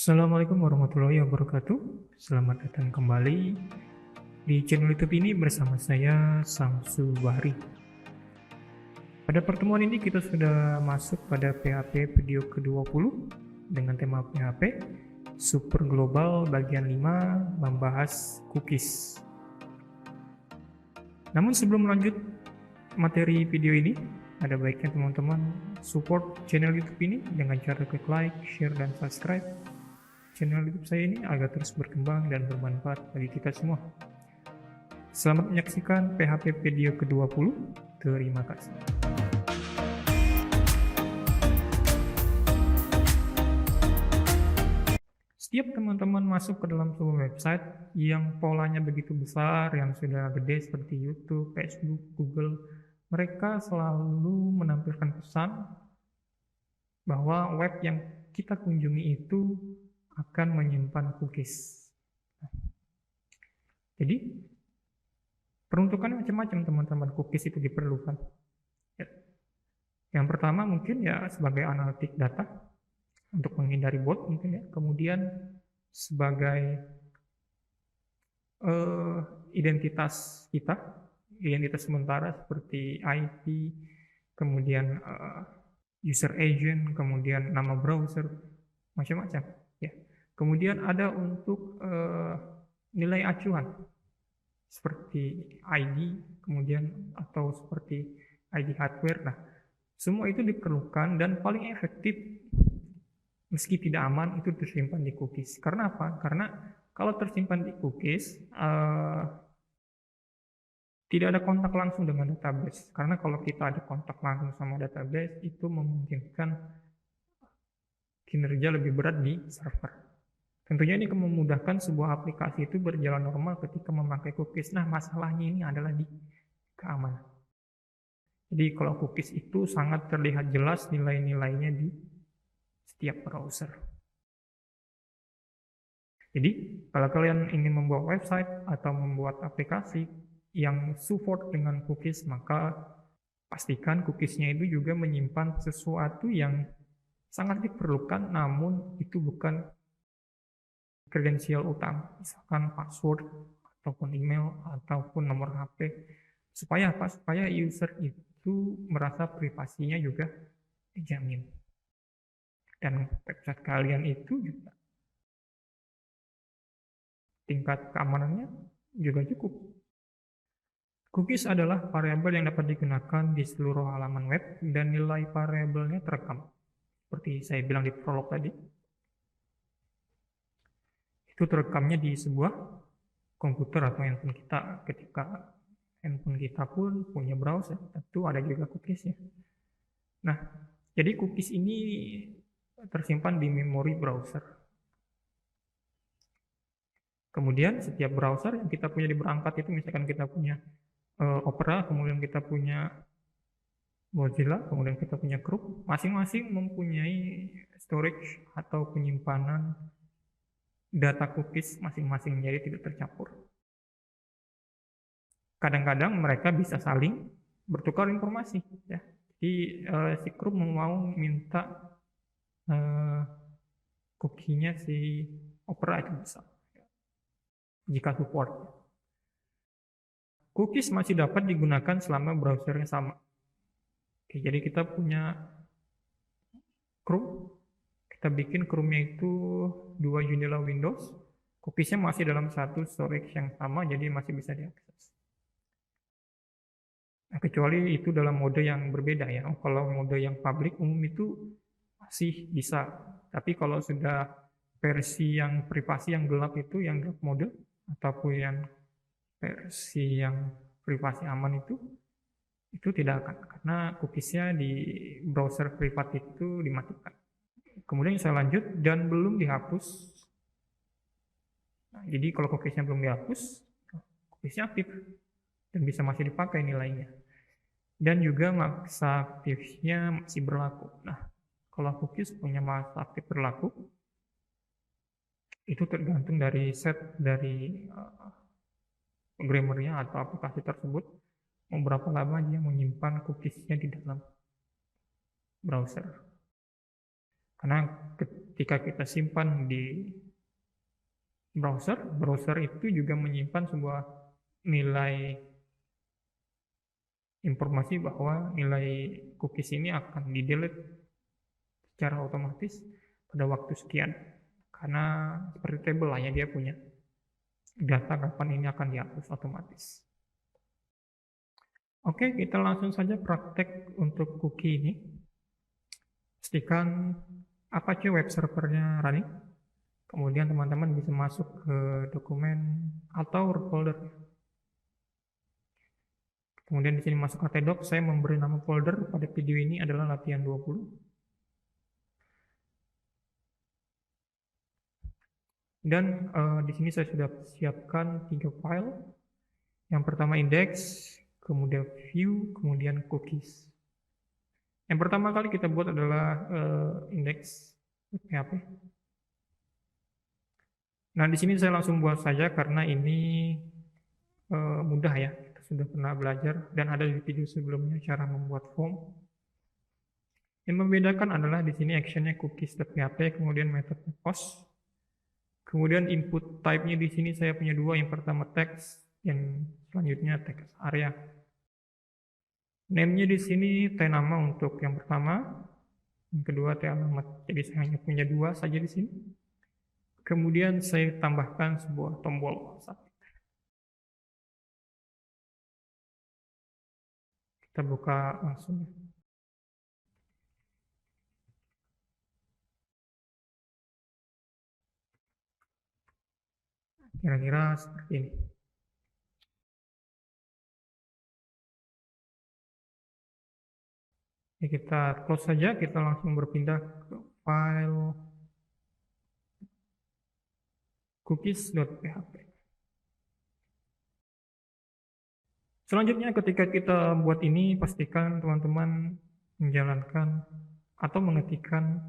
Assalamualaikum warahmatullahi wabarakatuh. Selamat datang kembali di channel YouTube ini bersama saya Samsu Bahri. Pada pertemuan ini kita sudah masuk pada PHP video ke-20 dengan tema PHP Super Global bagian 5 membahas cookies. Namun sebelum lanjut materi video ini, ada baiknya teman-teman support channel YouTube ini dengan cara klik like, share, dan subscribe channel YouTube saya ini agar terus berkembang dan bermanfaat bagi kita semua. Selamat menyaksikan PHP video ke-20. Terima kasih. Setiap teman-teman masuk ke dalam sebuah website yang polanya begitu besar, yang sudah gede seperti YouTube, Facebook, Google, mereka selalu menampilkan pesan bahwa web yang kita kunjungi itu akan menyimpan cookies. Jadi, peruntukannya macam-macam teman-teman cookies itu diperlukan. Yang pertama mungkin ya sebagai analitik data, untuk menghindari bot mungkin ya. Kemudian sebagai identitas kita, identitas sementara seperti IP, kemudian user agent, kemudian nama browser, macam-macam. Ya. Kemudian ada untuk nilai acuan seperti ID, kemudian atau seperti ID hardware. Nah, semua itu diperlukan dan paling efektif meski tidak aman itu tersimpan di cookies. Karena apa? Karena kalau tersimpan di cookies tidak ada kontak langsung dengan database. Karena kalau kita ada kontak langsung sama database itu memungkinkan kinerja lebih berat di server. Tentunya ini memudahkan sebuah aplikasi itu berjalan normal ketika memakai cookies. Nah, masalahnya ini adalah di keamanan. Jadi kalau cookies itu sangat terlihat jelas nilai-nilainya di setiap browser. Jadi, kalau kalian ingin membuat website atau membuat aplikasi yang support dengan cookies, maka pastikan cookiesnya itu juga menyimpan sesuatu yang sangat diperlukan, namun itu bukan kredensial utama, misalkan password, ataupun email, ataupun nomor HP. Supaya apa? Supaya user itu merasa privasinya juga dijamin. Dan website kalian itu juga tingkat keamanannya juga cukup. Cookies adalah variabel yang dapat digunakan di seluruh halaman web dan nilai variabelnya terekam. Seperti saya bilang di prolog tadi, itu terekamnya di sebuah komputer atau handphone kita. Ketika handphone kita pun punya browser, tentu ada juga cookiesnya. Nah, jadi cookies ini tersimpan di memori browser. Kemudian setiap browser yang kita punya di perangkat itu, misalkan kita punya Opera, kemudian kita punya Mozilla, kemudian kita punya Chrome, masing-masing mempunyai storage atau penyimpanan data cookies masing-masing, jadi tidak tercampur. Kadang-kadang mereka bisa saling bertukar informasi, ya. Jadi si Chrome mau minta cookie-nya si Opera itu bisa, jika support. Cookies masih dapat digunakan selama browsernya sama. Oke, jadi kita punya Chrome, kita bikin Chrome-nya itu 2 jendela Windows, cookiesnya masih dalam satu storage yang sama, jadi masih bisa diakses. Nah, kecuali itu dalam mode yang berbeda ya. Kalau mode yang public umum itu masih bisa, tapi kalau sudah versi yang privasi yang gelap itu, yang gelap mode, ataupun yang versi yang privasi aman itu tidak akan, karena cookiesnya di browser privat itu dimatikan. Kemudian saya lanjut, dan belum dihapus. Nah, jadi kalau cookiesnya belum dihapus, cookiesnya aktif dan bisa masih dipakai nilainya. Dan juga masa aktifnya masih berlaku. Nah, kalau cookies punya masa aktif berlaku, itu tergantung dari set dari programmernya atau aplikasi tersebut, mau berapa lama dia menyimpan cookiesnya di dalam browser. Karena ketika kita simpan di browser itu juga menyimpan sebuah nilai informasi bahwa nilai cookies ini akan di-delete secara otomatis pada waktu sekian. Karena seperti table lah ya, dia punya data kapan ini akan dihapus otomatis. Oke, kita langsung saja praktek untuk cookie ini. Pastikan Apache web servernya running. Kemudian teman-teman bisa masuk ke dokumen atau root folder. Kemudian di sini masuk htdoc, saya memberi nama folder pada video ini adalah latihan 20. Dan di sini saya sudah siapkan 3 file. Yang pertama index, kemudian view, kemudian cookies. Yang pertama kali kita buat adalah index.php. Nah, di sini saya langsung buat saja karena ini mudah ya. Kita sudah pernah belajar dan ada di video sebelumnya cara membuat form. Yang membedakan adalah di sini actionnya cookies.php, kemudian metodenya post. Kemudian input type-nya di sini saya punya 2, yang pertama text, yang selanjutnya text area. Name-nya di sini tnama untuk yang pertama, yang kedua talamat. Jadi saya hanya punya 2 saja di sini. Kemudian saya tambahkan sebuah tombol. Kita buka langsung. Kira-kira seperti ini. Ini kita close saja, kita langsung berpindah ke file cookies.php. Selanjutnya ketika kita buat ini, pastikan teman-teman menjalankan atau mengetikkan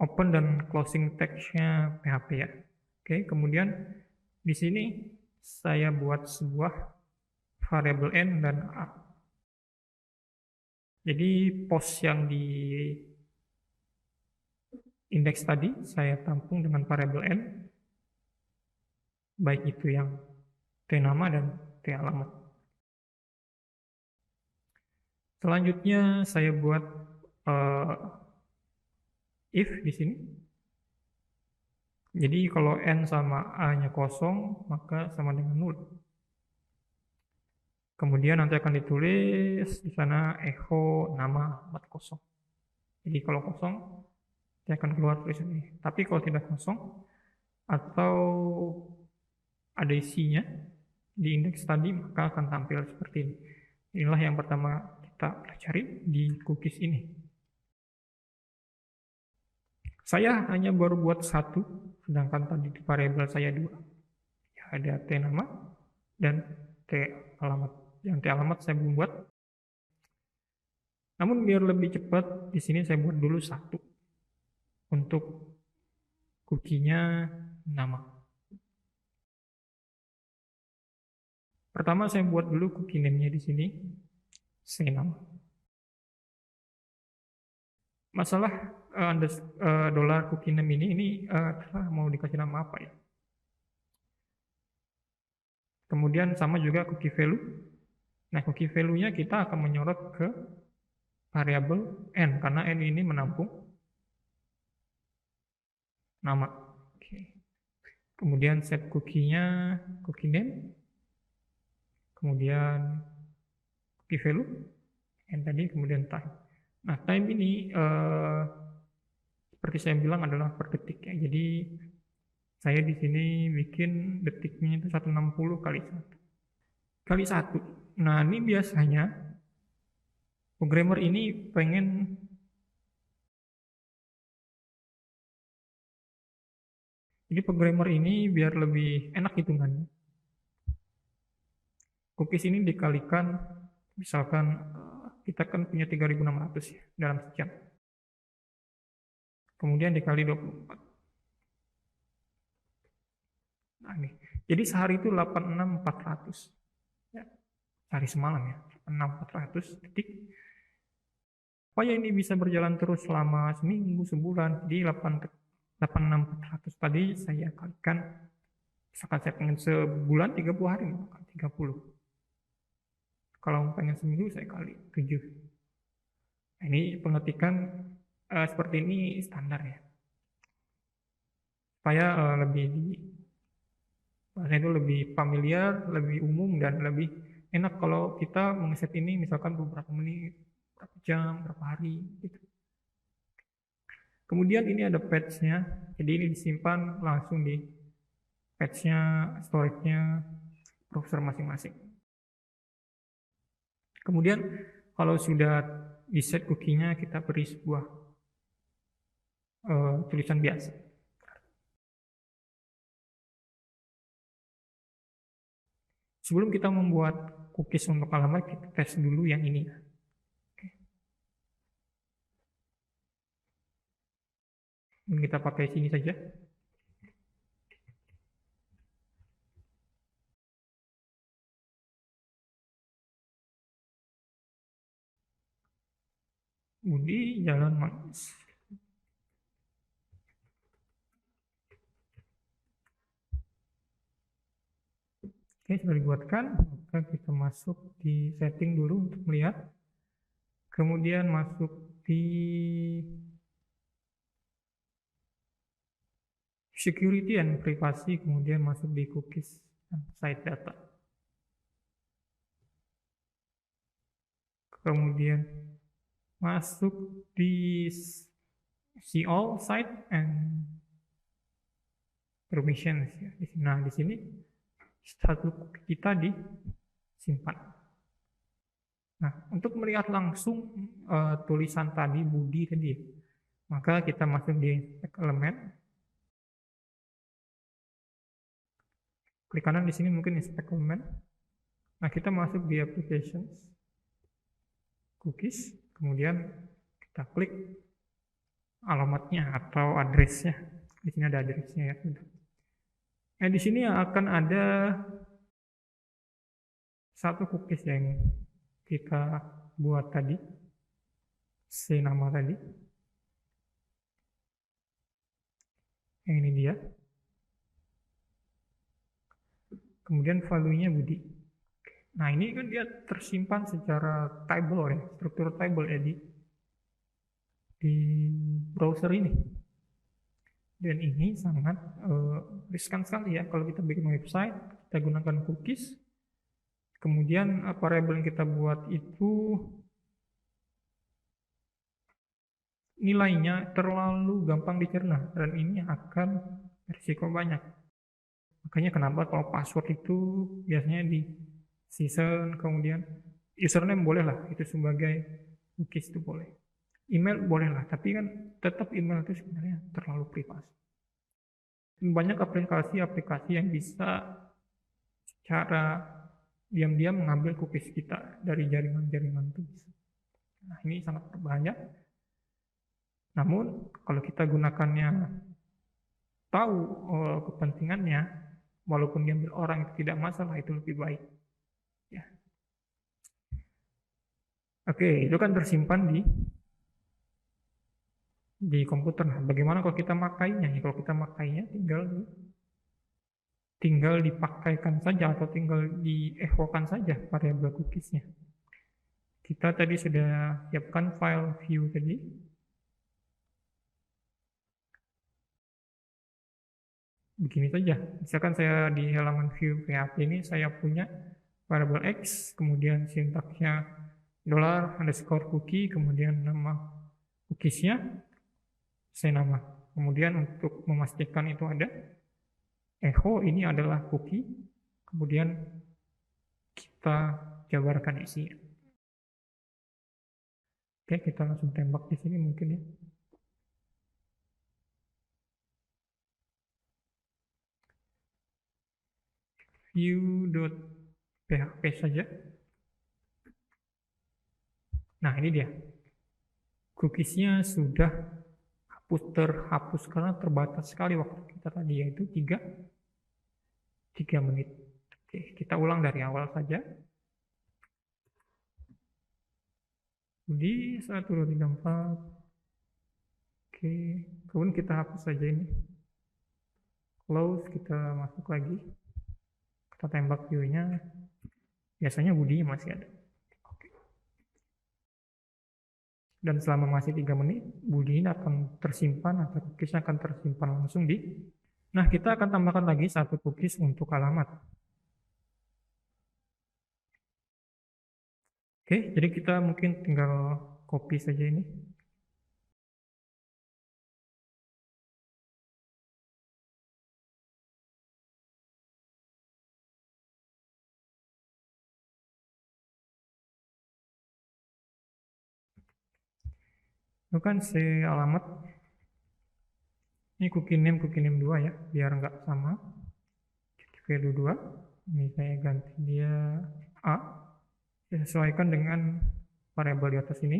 open dan closing text-nya PHP ya. Oke, kemudian di sini saya buat sebuah variabel n dan a. Jadi post yang di indeks tadi saya tampung dengan variabel n, baik itu yang tnama dan talamat. Selanjutnya saya buat if di sini. Jadi kalau n sama a-nya kosong, maka sama dengan 0. Kemudian nanti akan ditulis di sana echo nama alamat kosong. Jadi kalau kosong, dia akan keluar tulisan ini. Tapi kalau tidak kosong, atau ada isinya di indeks tadi, maka akan tampil seperti ini. Inilah yang pertama kita pelajari di cookies ini. Saya hanya baru buat 1, sedangkan tadi di variabel saya 2. Ya, ada tnama dan talamat. Yang talamat saya belum buat. Namun biar lebih cepat, di sini saya buat dulu 1 untuk cookie-nya nama. Pertama saya buat dulu cookie name-nya di sini, saya nama. Masalah dollar cookie name ini mau dikasih nama apa ya? Kemudian sama juga cookie value. Nah, cookie value-nya kita akan menyorot ke variabel n, karena n ini menampung nama. Oke. Kemudian set cookie-nya, cookie name. Kemudian cookie value, n tadi, kemudian time. Nah, time ini seperti saya bilang adalah per detik ya. Jadi saya di sini bikin detiknya itu 160 kali 1. Nah, ini biasanya programmer ini pengen biar lebih enak hitungannya. Cookies ini dikalikan, misalkan kita kan punya 3600 ya dalam sekian. Kemudian dikali 24. Nah, ini. Jadi sehari itu 86.400. Ya, sehari semalam ya, 86.400 detik. Supaya ini bisa berjalan terus selama seminggu, sebulan, di 86400 tadi saya kalikan, misalkan saya pengen sebulan 30 hari, maka 30. Kalau pengen seminggu saya kali 7. Nah, ini pengetikan seperti ini standar ya. Supaya bahasa itu lebih familiar, lebih umum, dan lebih enak kalau kita mengeset ini misalkan beberapa menit, berapa jam, berapa hari gitu. Kemudian ini ada patch-nya, jadi ini disimpan langsung di patch-nya, storage-nya browser masing-masing. Kemudian kalau sudah di set cookie-nya, kita beri sebuah tulisan biasa. Sebelum kita membuat cookies untuk alamat, kita tes dulu yang ini. Ini kita pakai sini saja. Budi Jalan Manis. Oke, sudah dibuatkan. Maka kita masuk di setting dulu untuk melihat. Kemudian masuk di security and privacy, kemudian masuk di cookies dan site data. Kemudian masuk di see all site and permissions. Nah, di sini satu cookie kita disimpan. Nah, untuk melihat langsung tulisan tadi, Budi tadi, maka kita masuk di inspect element. Klik kanan di sini mungkin inspect element. Nah, kita masuk di applications, cookies, kemudian kita klik alamatnya atau addressnya. Di sini ada addressnya ya. Nah, di sini akan ada satu cookies yang kita buat tadi, nama tadi. Yang ini dia. Kemudian value-nya Budi. Nah, ini kan dia tersimpan secara table ya, struktur table ya di browser ini. Dan ini sangat riskan sekali ya kalau kita bikin website, kita gunakan cookies. Kemudian variabel yang kita buat itu nilainya terlalu gampang dicerna dan ini akan risiko banyak. Makanya kenapa kalau password itu biasanya di season, kemudian username boleh lah, itu sebagai cookies itu boleh. Email boleh lah, tapi kan tetap email itu sebenarnya terlalu privasi. Banyak aplikasi-aplikasi yang bisa secara diam-diam mengambil cookies kita dari jaringan-jaringan itu. Nah, ini sangat berbahaya. Namun kalau kita gunakannya tahu kepentingannya, walaupun diambil orang itu tidak masalah, itu lebih baik. Ya. Oke, itu kan tersimpan di komputer. Nah, bagaimana kalau kita makainya? Kalau kita makainya tinggal dipakaikan saja atau tinggal diechokan saja variabel cookiesnya. Kita tadi sudah siapkan file view tadi. Begini saja. Misalkan saya di halaman view PHP ini saya punya variabel X, kemudian sintaksnya $_cookie, kemudian nama cookiesnya saya nama. Kemudian untuk memastikan itu ada echo, ini adalah cookie, kemudian kita jabarkan isinya. Oke, kita langsung tembak di sini mungkin ya. View.php saja. Nah, ini dia. Cookiesnya sudah terhapus karena terbatas sekali waktu kita tadi, yaitu 3 menit. Oke, kita ulang dari awal saja. Budi 1, 2, 3, 4. Oke, kemudian kita hapus saja ini. Close, kita masuk lagi. Kita tembak view-nya. Biasanya Budi masih ada. Dan selama masih 3 menit, Budi ini akan tersimpan atau cookies akan tersimpan langsung di. Nah, kita akan tambahkan lagi satu cookies untuk alamat. Oke, jadi kita mungkin tinggal copy saja ini. Itu kan alamat. Ini cookie name 2 ya, biar nggak sama. Value 2. Ini saya ganti dia A. Saya sesuaikan dengan variabel di atas ini.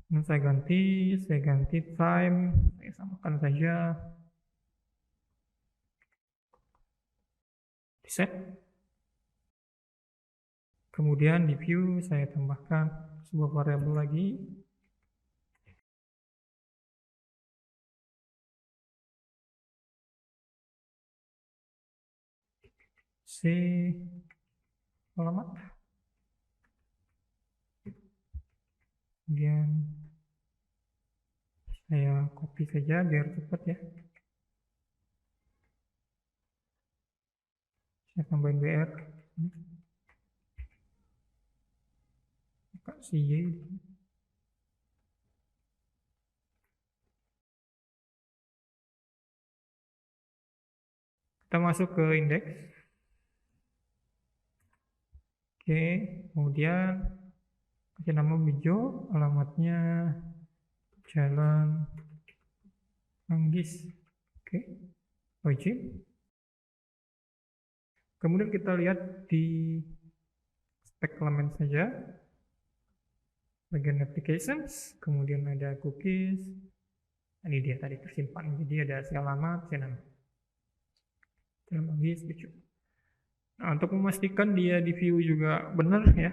Ini saya ganti time, saya samakan saja. Di set. Kemudian di view saya tambahkan sebuah variabel lagi. C alamat. Kemudian saya copy saja biar cepat ya. Saya tambahin BR. Kasih Y. Kita masuk ke indeks. Oke, kemudian kasih nama Bijo, alamatnya Jalan Manggis. Oke, login. Kemudian kita lihat di spek element saja. Bagian applications, kemudian ada cookies. Ini dia tadi tersimpan. Jadi ada si alamat, si nama. Jalan Manggis, Bijo. Nah, untuk memastikan dia di view juga benar ya.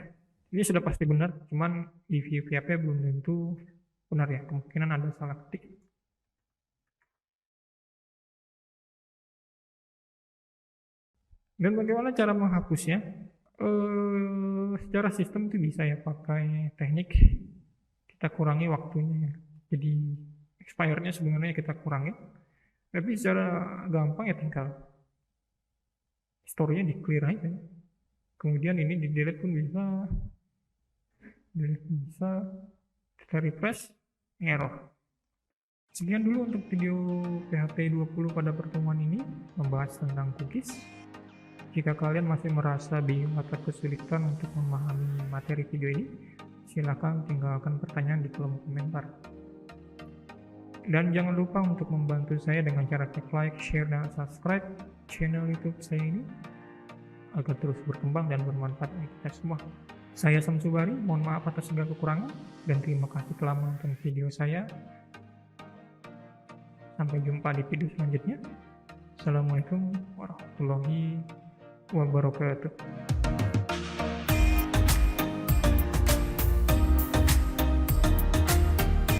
Ini sudah pasti benar, cuman di view PHP belum tentu benar ya. Kemungkinan ada salah ketik. Dan bagaimana cara menghapusnya? Secara sistem itu bisa ya pakai teknik kita kurangi waktunya. Jadi expire-nya sebenarnya kita kurangi. Tapi secara gampang ya tinggal story-nya di clear aja. Kemudian ini di delete pun bisa. Kita refresh, error. Sekian dulu untuk video PHP 20 pada pertemuan ini, membahas tentang cookies. Jika kalian masih merasa bingung atau kesulitan untuk memahami materi video ini, silakan tinggalkan pertanyaan di kolom komentar. Dan jangan lupa untuk membantu saya dengan cara klik like, share, dan subscribe channel YouTube saya ini agar terus berkembang dan bermanfaat bagi kita semua. Saya Samsu Bari, mohon maaf atas segala kekurangan dan terima kasih telah menonton video saya. Sampai jumpa di video selanjutnya. Assalamualaikum warahmatullahi wabarakatuh.